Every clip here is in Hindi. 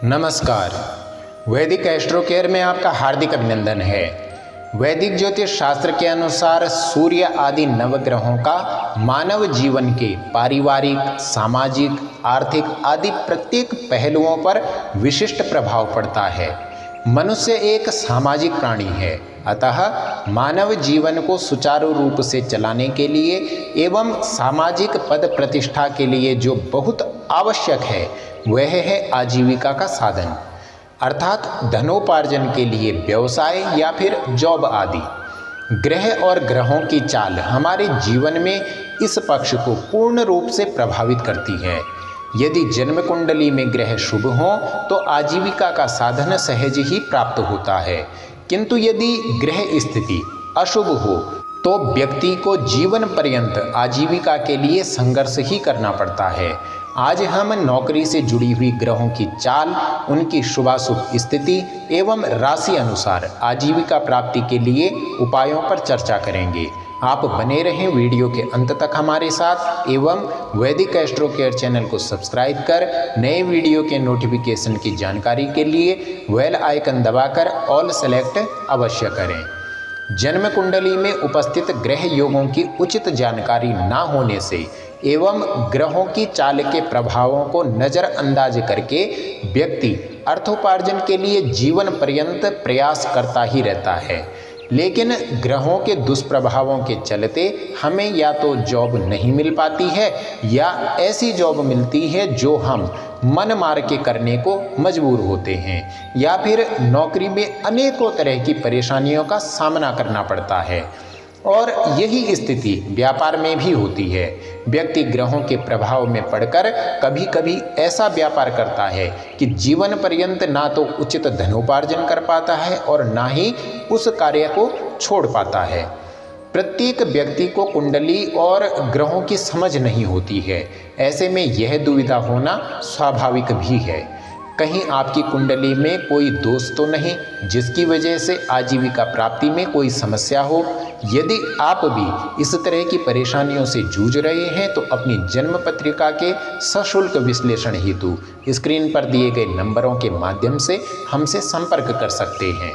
नमस्कार। वैदिक एस्ट्रो केयर में आपका हार्दिक अभिनंदन है। वैदिक ज्योतिष शास्त्र के अनुसार सूर्य आदि नवग्रहों का मानव जीवन के पारिवारिक, सामाजिक, आर्थिक आदि प्रत्येक पहलुओं पर विशिष्ट प्रभाव पड़ता है। मनुष्य एक सामाजिक प्राणी है, अतः मानव जीवन को सुचारू रूप से चलाने के लिए एवं सामाजिक पद प्रतिष्ठा के लिए जो बहुत आवश्यक है वह है आजीविका का साधन, अर्थात धनोपार्जन के लिए व्यवसाय या फिर जॉब आदि। ग्रह और ग्रहों की चाल हमारे जीवन में इस पक्ष को पूर्ण रूप से प्रभावित करती है। यदि जन्म कुंडली में ग्रह शुभ हों तो आजीविका का साधन सहज ही प्राप्त होता है, किंतु यदि ग्रह स्थिति अशुभ हो तो व्यक्ति को जीवन पर्यंत आजीविका के लिए संघर्ष ही करना पड़ता है। आज हम नौकरी से जुड़ी हुई ग्रहों की चाल, उनकी शुभाशुभ स्थिति एवं राशि अनुसार आजीविका प्राप्ति के लिए उपायों पर चर्चा करेंगे। आप बने रहें वीडियो के अंत तक हमारे साथ एवं वैदिक एस्ट्रो केयर चैनल को सब्सक्राइब कर नए वीडियो के नोटिफिकेशन की जानकारी के लिए बेल आइकन दबाकर ऑल सेलेक्ट अवश्य करें। जन्म कुंडली में उपस्थित ग्रह योगों की उचित जानकारी ना होने से एवं ग्रहों की चाल के प्रभावों को नज़रअंदाज करके व्यक्ति अर्थोपार्जन के लिए जीवन पर्यंत प्रयास करता ही रहता है, लेकिन ग्रहों के दुष्प्रभावों के चलते हमें या तो जॉब नहीं मिल पाती है या ऐसी जॉब मिलती है जो हम मन मार के करने को मजबूर होते हैं, या फिर नौकरी में अनेकों तरह की परेशानियों का सामना करना पड़ता है। और यही स्थिति व्यापार में भी होती है। व्यक्ति ग्रहों के प्रभाव में पड़कर कभी कभी ऐसा व्यापार करता है कि जीवन पर्यंत ना तो उचित धनोपार्जन कर पाता है और ना ही उस कार्य को छोड़ पाता है। प्रत्येक व्यक्ति को कुंडली और ग्रहों की समझ नहीं होती है, ऐसे में यह दुविधा होना स्वाभाविक भी है। कहीं आपकी कुंडली में कोई दोष तो नहीं जिसकी वजह से आजीविका प्राप्ति में कोई समस्या हो। यदि आप भी इस तरह की परेशानियों से जूझ रहे हैं तो अपनी जन्म पत्रिका के सशुल्क विश्लेषण हेतु स्क्रीन पर दिए गए नंबरों के माध्यम से हमसे संपर्क कर सकते हैं।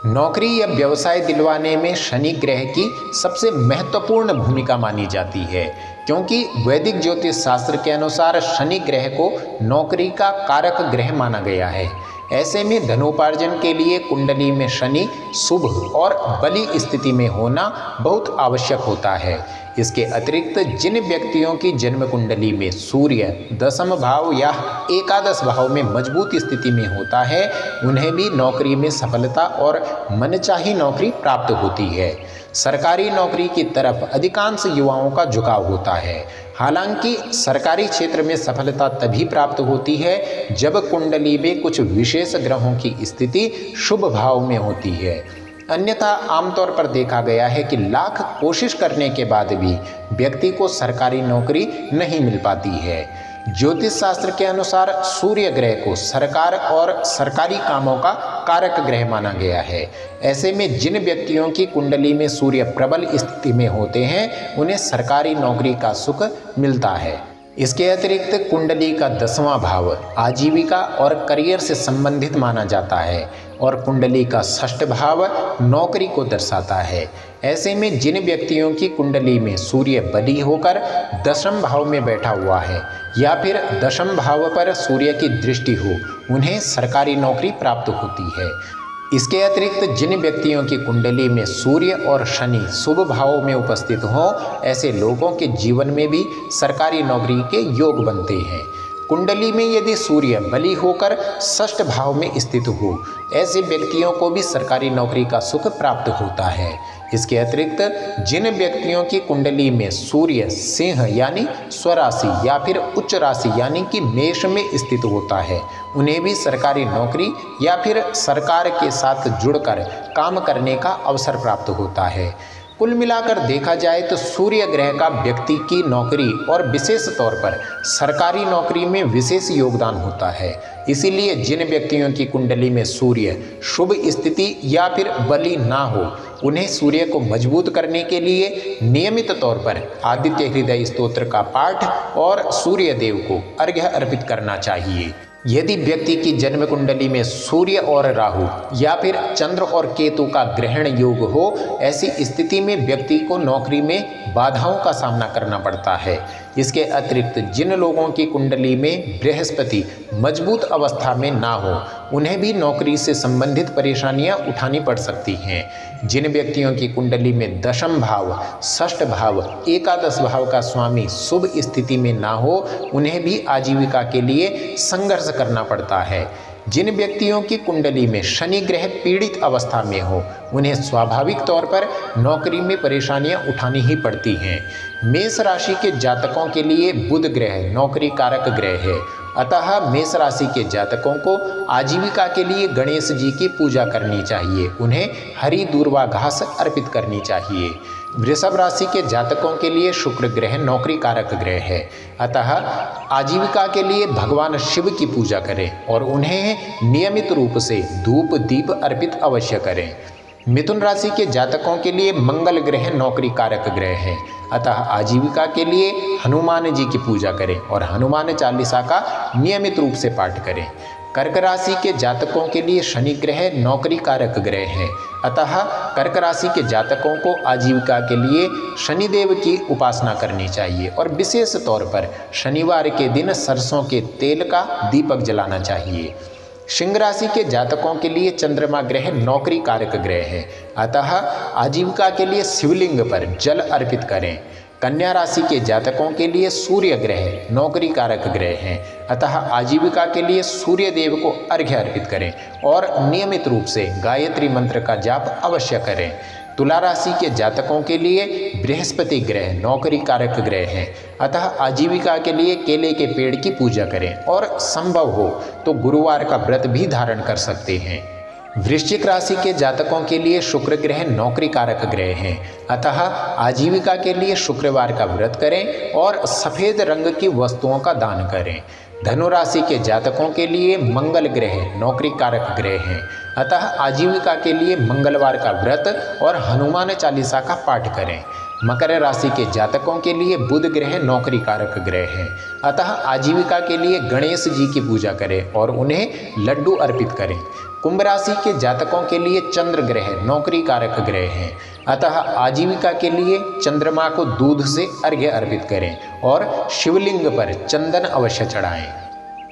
नौकरी या व्यवसाय दिलवाने में शनि ग्रह की सबसे महत्वपूर्ण भूमिका मानी जाती है, क्योंकि वैदिक ज्योतिष शास्त्र के अनुसार शनि ग्रह को नौकरी का कारक ग्रह माना गया है। ऐसे में धनोपार्जन के लिए कुंडली में शनि शुभ और बली स्थिति में होना बहुत आवश्यक होता है। इसके अतिरिक्त जिन व्यक्तियों की जन्म कुंडली में सूर्य दशम भाव या एकादश भाव में मजबूत स्थिति में होता है, उन्हें भी नौकरी में सफलता और मनचाही नौकरी प्राप्त होती है। सरकारी नौकरी की तरफ अधिकांश युवाओं का झुकाव होता है। हालांकि सरकारी क्षेत्र में सफलता तभी प्राप्त होती है जब कुंडली में कुछ विशेष ग्रहों की स्थिति शुभ भाव में होती है, अन्यथा आमतौर पर देखा गया है कि लाख कोशिश करने के बाद भी व्यक्ति को सरकारी नौकरी नहीं मिल पाती है। ज्योतिष शास्त्र के अनुसार सूर्य ग्रह को सरकार और सरकारी कामों का कारक ग्रह माना गया है। ऐसे में जिन व्यक्तियों की कुंडली में सूर्य प्रबल स्थिति में होते हैं उन्हें सरकारी नौकरी का सुख मिलता है। इसके अतिरिक्त कुंडली का 10वां भाव आजीविका और करियर से संबंधित माना जाता है और कुंडली का 6ठ भाव नौकरी को दर्शाता है। ऐसे में जिन व्यक्तियों की कुंडली में सूर्य बली होकर दशम भाव में बैठा हुआ है या फिर दशम भाव पर सूर्य की दृष्टि हो, उन्हें सरकारी नौकरी प्राप्त होती है। इसके अतिरिक्त जिन व्यक्तियों की कुंडली में सूर्य और शनि शुभ भावों में उपस्थित हों, ऐसे लोगों के जीवन में भी सरकारी नौकरी के योग बनते हैं। कुंडली में यदि सूर्य बली होकर 6ठ भाव में स्थित हो, ऐसे व्यक्तियों को भी सरकारी नौकरी का सुख प्राप्त होता है। इसके अतिरिक्त जिन व्यक्तियों की कुंडली में सूर्य सिंह यानी स्वराशि या फिर उच्च राशि यानी कि मेष में स्थित होता है, उन्हें भी सरकारी नौकरी या फिर सरकार के साथ जुड़कर काम करने का अवसर प्राप्त होता है। कुल मिलाकर देखा जाए तो सूर्य ग्रह का व्यक्ति की नौकरी और विशेष तौर पर सरकारी नौकरी में विशेष योगदान होता है। इसीलिए जिन व्यक्तियों की कुंडली में सूर्य शुभ स्थिति या फिर बली ना हो, उन्हें सूर्य को मजबूत करने के लिए नियमित तौर पर आदित्य हृदय स्तोत्र का पाठ और सूर्य देव को अर्घ्य अर्पित करना चाहिए। यदि व्यक्ति की जन्म कुंडली में सूर्य और राहु या फिर चंद्र और केतु का ग्रहण योग हो, ऐसी स्थिति में व्यक्ति को नौकरी में बाधाओं का सामना करना पड़ता है। इसके अतिरिक्त जिन लोगों की कुंडली में बृहस्पति मजबूत अवस्था में ना हो, उन्हें भी नौकरी से संबंधित परेशानियां उठानी पड़ सकती हैं। जिन व्यक्तियों की कुंडली में दशम भाव, षष्ठ भाव, एकादश भाव का स्वामी शुभ स्थिति में ना हो, उन्हें भी आजीविका के लिए संघर्ष करना पड़ता है। जिन व्यक्तियों की कुंडली में शनि ग्रह पीड़ित अवस्था में हो, उन्हें स्वाभाविक तौर पर नौकरी में परेशानियां उठानी ही पड़ती हैं। मेष राशि के जातकों के लिए बुध ग्रह नौकरी कारक ग्रह है, अतः मेष राशि के जातकों को आजीविका के लिए गणेश जी की पूजा करनी चाहिए। उन्हें हरी दूर्वा घास अर्पित करनी चाहिए। वृषभ राशि के जातकों के लिए शुक्र ग्रह नौकरी कारक ग्रह है, अतः आजीविका के लिए भगवान शिव की पूजा करें और उन्हें नियमित रूप से धूप दीप अर्पित अवश्य करें। मिथुन राशि के जातकों के लिए मंगल ग्रह नौकरी कारक ग्रह है, अतः आजीविका के लिए हनुमान जी की पूजा करें और हनुमान चालीसा का नियमित रूप से पाठ करें। कर्क राशि के जातकों के लिए शनि ग्रह नौकरी कारक ग्रह है, अतः कर्क राशि के जातकों को आजीविका के लिए शनिदेव की उपासना करनी चाहिए और विशेष तौर पर शनिवार के दिन सरसों के तेल का दीपक जलाना चाहिए। सिंह राशि के जातकों के लिए चंद्रमा ग्रह नौकरी कारक ग्रह है, अतः आजीविका के लिए शिवलिंग पर जल अर्पित करें। कन्या राशि के जातकों के लिए सूर्य ग्रह नौकरी कारक ग्रह है, अतः आजीविका के लिए सूर्य देव को अर्घ्य अर्पित करें और नियमित रूप से गायत्री मंत्र का जाप अवश्य करें। तुला राशि के जातकों के लिए बृहस्पति ग्रह नौकरी कारक ग्रह है, अतः आजीविका के लिए केले के पेड़ की पूजा करें और संभव हो तो गुरुवार का व्रत भी धारण कर सकते हैं। वृश्चिक राशि के जातकों के लिए शुक्र ग्रह नौकरी कारक ग्रह है, अतः आजीविका के लिए शुक्रवार का व्रत करें और सफ़ेद रंग की वस्तुओं का दान करें। धनु राशि के जातकों के लिए मंगल ग्रह नौकरी कारक ग्रह है, अतः आजीविका के लिए मंगलवार का व्रत और हनुमान चालीसा का पाठ करें। मकर राशि के जातकों के लिए बुध ग्रह नौकरी कारक ग्रह है, अतः आजीविका के लिए गणेश जी की पूजा करें और उन्हें लड्डू अर्पित करें। कुंभ राशि के जातकों के लिए चंद्र ग्रह नौकरी कारक ग्रह है, अतः आजीविका के लिए चंद्रमा को दूध से अर्घ्य अर्पित करें और शिवलिंग पर चंदन अवश्य चढ़ाएं।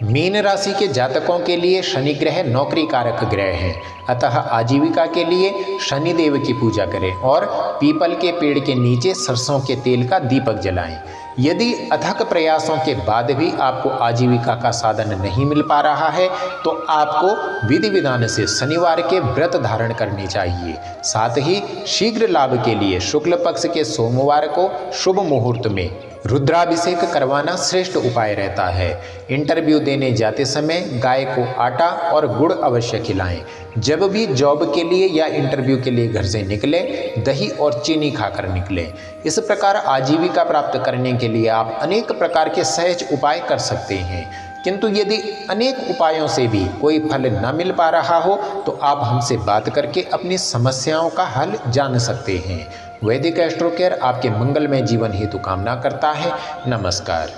मीन राशि के जातकों के लिए शनि ग्रह नौकरी कारक ग्रह है, अतः आजीविका के लिए शनिदेव की पूजा करें और पीपल के पेड़ के नीचे सरसों के तेल का दीपक जलाएं। यदि अथक प्रयासों के बाद भी आपको आजीविका का साधन नहीं मिल पा रहा है, तो आपको विधि विधान से शनिवार के व्रत धारण करनी चाहिए। साथ ही शीघ्र लाभ के लिए शुक्ल पक्ष के सोमवार को शुभ मुहूर्त में रुद्राभिषेक करवाना श्रेष्ठ उपाय रहता है। इंटरव्यू देने जाते समय गाय को आटा और गुड़ अवश्य खिलाएं। जब भी जॉब के लिए या इंटरव्यू के लिए घर से निकले, दही और चीनी खाकर निकलें। इस प्रकार आजीविका प्राप्त करने के लिए आप अनेक प्रकार के सहज उपाय कर सकते हैं, किंतु यदि अनेक उपायों से भी कोई फल न मिल पा रहा हो, तो आप हमसे बात करके अपनी समस्याओं का हल जान सकते हैं। वैदिक एस्ट्रो केयर आपके मंगलमय जीवन हेतु कामना करता है। नमस्कार।